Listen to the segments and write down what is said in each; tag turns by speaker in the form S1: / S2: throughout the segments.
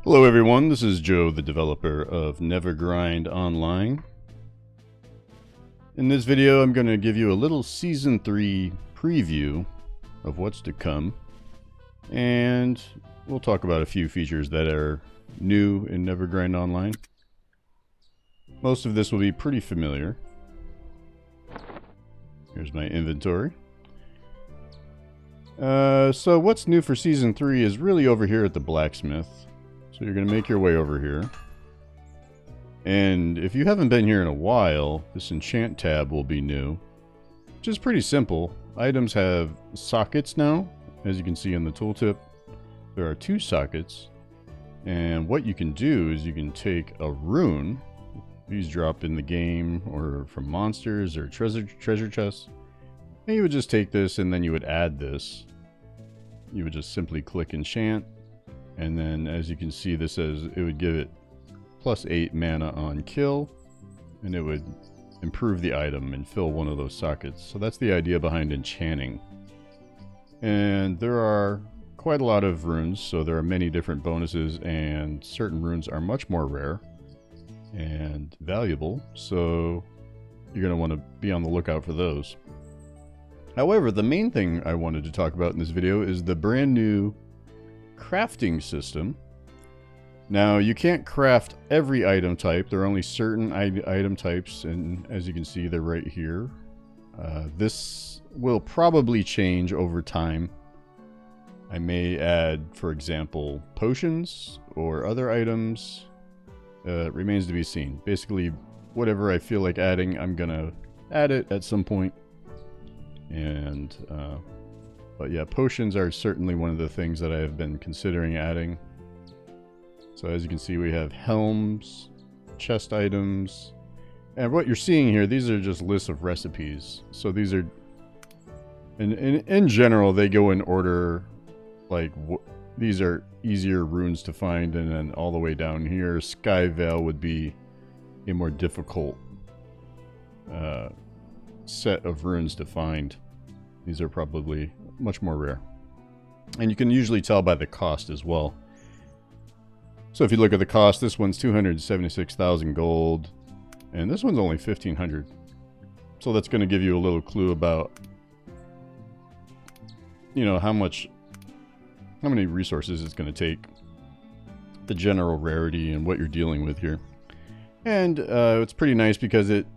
S1: Hello everyone, this is Joe, the developer of Nevergrind Online. In this video, I'm going to give you a little Season 3 preview of what's to come. And we'll talk about a few features that are new in Nevergrind Online. Most of this will be pretty familiar. Here's my inventory. So what's new for Season 3 is really over here at the Blacksmith. So you're going to make your way over here. And if you haven't been here in a while, this enchant tab will be new. Which is pretty simple. Items have sockets now. As you can see in the tooltip, there are 2 sockets. And what you can do is you can take a rune. These drop in the game or from monsters or treasure chests. And you would just take this and then you would add this. You would just simply click enchant. And then, as you can see, this says it would give it +8 mana on kill, and it would improve the item and fill one of those sockets. So that's the idea behind enchanting. And there are quite a lot of runes, so there are many different bonuses, and certain runes are much more rare and valuable, so you're going to want to be on the lookout for those. However, the main thing I wanted to talk about in this video is the brand new crafting system. Now, you can't craft every item type. There are only certain item types, and as you can see, they're right here. This will probably change over time. I may add, for example, potions or other items. Remains to be seen. Basically, whatever I feel like adding, I'm gonna add it at some point. And but yeah, potions are certainly one of the things that I have been considering adding. So as you can see, we have helms, chest items, and what you're seeing here, these are just lists of recipes. So these are, in general, they go in order, like, these are easier runes to find, and then all the way down here, Sky Veil would be a more difficult set of runes to find. These are probably much more rare. And you can usually tell by the cost as well. So if you look at the cost, this one's 276,000 gold, and this one's only 1,500. So that's going to give you a little clue about, you know, how many resources it's going to take, the general rarity, and what you're dealing with here. And it's pretty nice because it,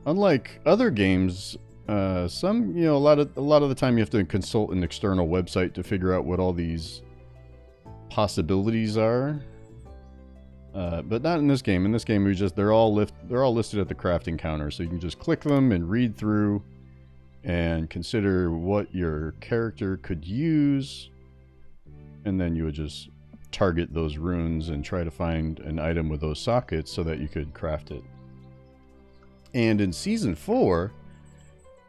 S1: unlike other games, a lot of the time you have to consult an external website to figure out what all these possibilities are. But not in this game. In this game, they're all listed at the crafting counter, so you can just click them and read through and consider what your character could use, and then you would just target those runes and try to find an item with those sockets so that you could craft it. And in Season 4,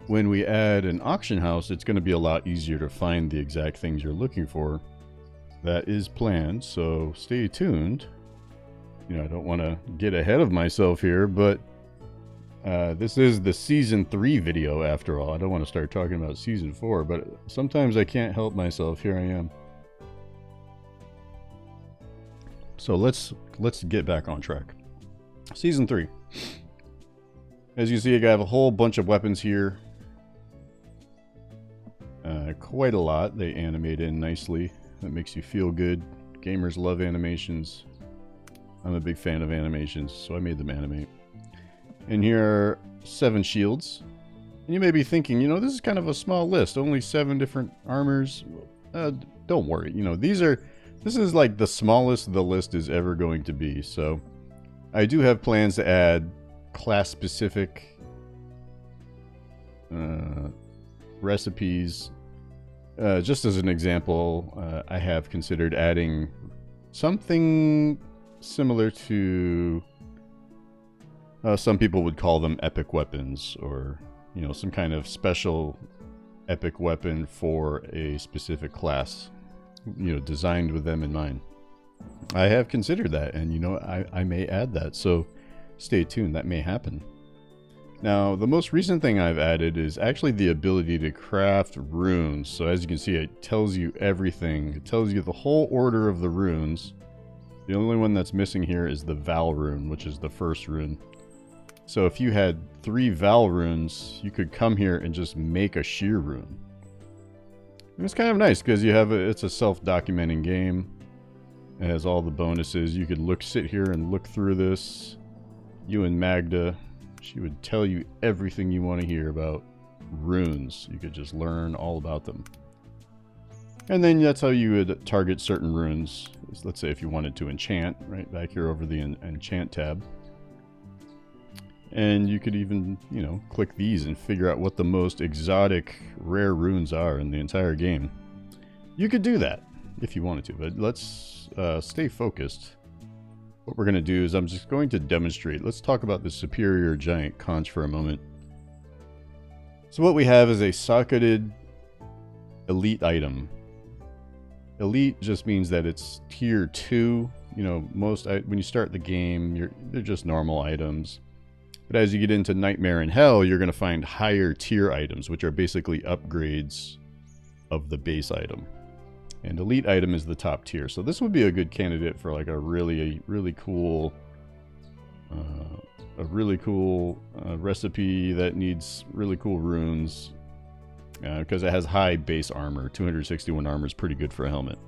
S1: when we add an auction house, it's going to be a lot easier to find the exact things you're looking for. That is planned, so stay tuned. You know, I don't want to get ahead of myself here, but this is the Season 3 video after all. I don't want to start talking about Season 4, but sometimes I can't help myself. Here I am. So let's get back on track. Season 3. As you see, I have a whole bunch of weapons here. Quite a lot. They animate in nicely. That makes you feel good. Gamers love animations. I'm a big fan of animations, so I made them animate. And here are 7 shields. And you may be thinking, you know, this is kind of a small list. Only 7 different armors. Don't worry. You know, this is like the smallest the list is ever going to be. So I do have plans to add class-specific recipes. Just as an example, I have considered adding something similar to, some people would call them epic weapons, or, you know, some kind of special epic weapon for a specific class, you know, designed with them in mind. I have considered that, and, you know, I may add that, so stay tuned, that may happen. Now, the most recent thing I've added is actually the ability to craft runes. So as you can see, it tells you everything. It tells you the whole order of the runes. The only one that's missing here is the Val rune, which is the first rune. So if you had 3 Val runes, you could come here and just make a sheer rune. And it's kind of nice because you have it's a self-documenting game. It has all the bonuses. You could sit here and look through this. You and Magda, she would tell you everything you want to hear about runes. You could just learn all about them. And then that's how you would target certain runes. Let's say if you wanted to enchant, right back here over the enchant tab. And you could even, you know, click these and figure out what the most exotic, rare runes are in the entire game. You could do that if you wanted to, but let's stay focused. What we're going to do is I'm just going to demonstrate. Let's talk about the superior giant conch for a moment. So what we have is a socketed elite item. Elite just means that it's tier 2. You know, when you start the game, they're just normal items. But as you get into Nightmare and Hell, you're going to find higher tier items, which are basically upgrades of the base item. And elite item is the top tier. So this would be a good candidate for like a really cool recipe that needs really cool runes. Because it has high base armor. 261 armor is pretty good for a helmet.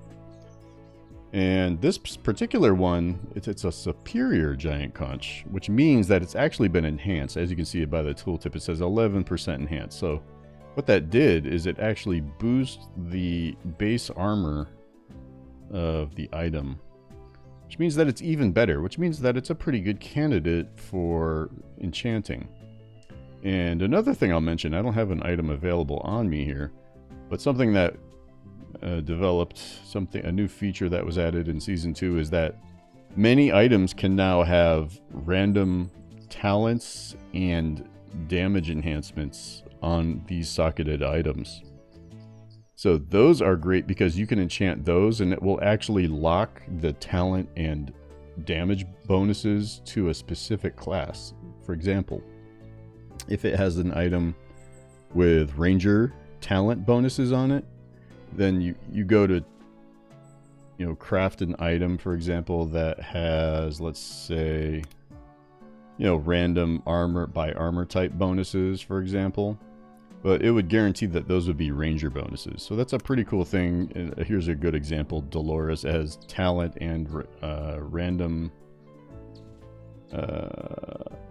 S1: And this particular one, it's a superior giant conch, which means that it's actually been enhanced. As you can see by the tooltip, it says 11% enhanced. So what that did is it actually boosted the base armor of the item, which means that it's even better, which means that it's a pretty good candidate for enchanting. And another thing I'll mention, I don't have an item available on me here, but something that developed, a new feature that was added in Season 2 is that many items can now have random talents and damage enhancements on these socketed items. So those are great because you can enchant those and it will actually lock the talent and damage bonuses to a specific class. For example, if it has an item with ranger talent bonuses on it, then you go to, you know, craft an item, for example, that has, let's say, you know, random armor by armor type bonuses, for example. But it would guarantee that those would be ranger bonuses. So that's a pretty cool thing. And here's a good example. Dolores has talent and random.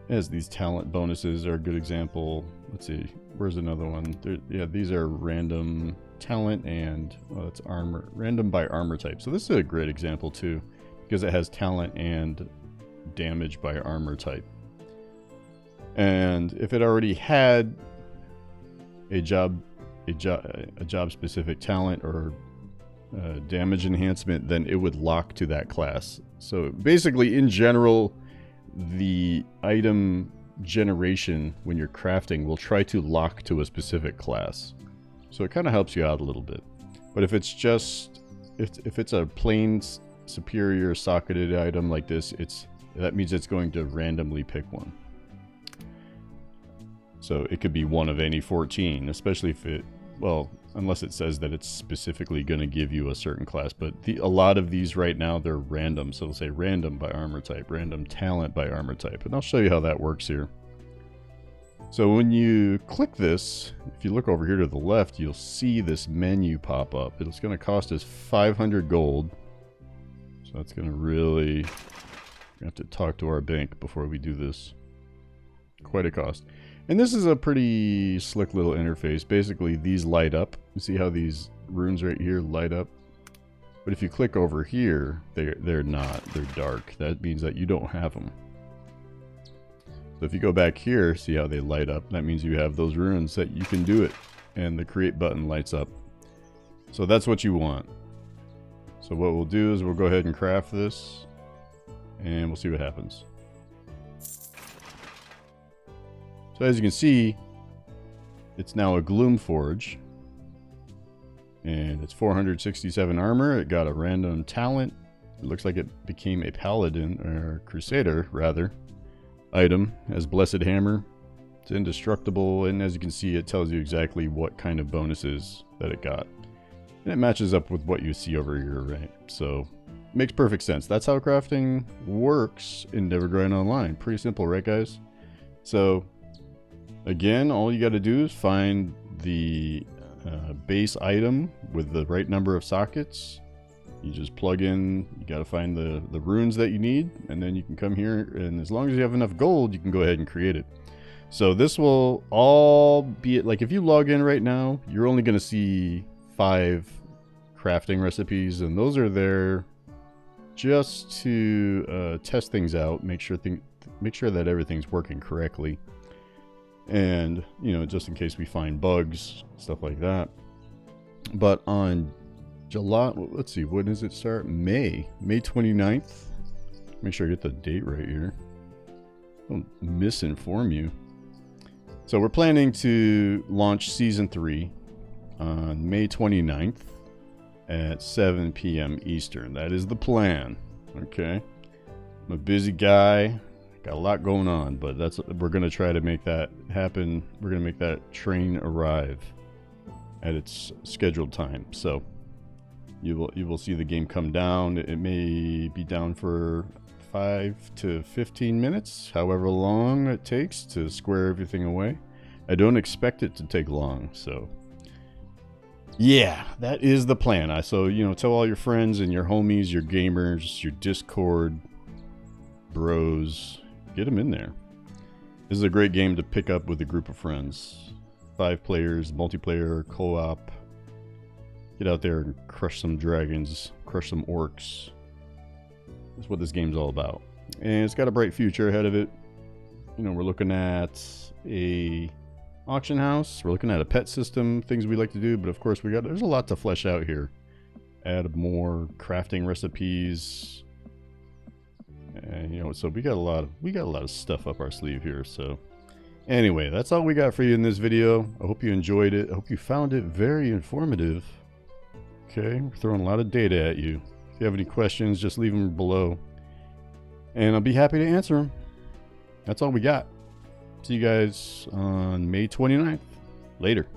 S1: As these talent bonuses are a good example. Let's see. Where's another one? Yeah, these are random talent and it's armor. Random by armor type. So this is a great example too, because it has talent and damage by armor type. And if it already had a job specific talent or damage enhancement, then it would lock to that class. So basically, in general, the item generation when you're crafting will try to lock to a specific class. So it kind of helps you out a little bit. But if it's just if it's a plain superior socketed item like this, that means it's going to randomly pick one. So it could be one of any 14, especially if unless it says that it's specifically going to give you a certain class. But a lot of these right now, they're random. So it'll say random by armor type, random talent by armor type. And I'll show you how that works here. So when you click this, if you look over here to the left, you'll see this menu pop up. It's going to cost us 500 gold. So that's going to really... we have to talk to our bank before we do this. Quite a cost. And this is a pretty slick little interface. Basically, these light up. You see how these runes right here light up? But if you click over here, they're not. They're dark. That means that you don't have them. So if you go back here, see how they light up? That means you have those runes that you can do it. And the create button lights up. So that's what you want. So what we'll do is we'll go ahead and craft this. And we'll see what happens. So as you can see, it's now a Gloom Forge. And it's 467 armor. It got a random talent. It looks like it became a Paladin, or Crusader, rather, item as Blessed Hammer. It's indestructible, and as you can see, it tells you exactly what kind of bonuses that it got. And it matches up with what you see over here, right? So, makes perfect sense. That's how crafting works in Nevergrind Online. Pretty simple, right guys? So again, all you got to do is find the base item with the right number of sockets. You just plug in, you got to find the runes that you need, and then you can come here, and as long as you have enough gold, you can go ahead and create it. So this will all be, like if you log in right now, you're only going to see 5 crafting recipes, and those are there just to test things out, make sure that everything's working correctly, and you know, just in case we find bugs, stuff like that. But on July, let's see, when does it start? May 29th. Make sure I get the date right here. Don't misinform you. So we're planning to launch season 3 on May 29th at 7 p.m. Eastern. That is the plan. Okay. I'm a busy guy. Got a lot going on, but we're going to try to make that happen. We're going to make that train arrive at its scheduled time. So you will see the game come down. It may be down for 5 to 15 minutes, however long it takes to square everything away. I don't expect it to take long, so yeah, that is the plan. So, you know, tell all your friends and your homies, your gamers, your Discord bros, get them in there. This is a great game to pick up with a group of friends. 5 players, multiplayer, co-op. Get out there and crush some dragons, crush some orcs. That's what this game's all about. And it's got a bright future ahead of it. You know, we're looking at a auction house. We're looking at a pet system, things we like to do. But of course, there's a lot to flesh out here. Add more crafting recipes. And, you know, so we got a lot of stuff up our sleeve here. So anyway, that's all we got for you in this video. I hope you enjoyed it. I hope you found it very informative. Okay, we're throwing a lot of data at you. If you have any questions, just leave them below, and I'll be happy to answer them. That's all we got. See you guys on May 29th. Later.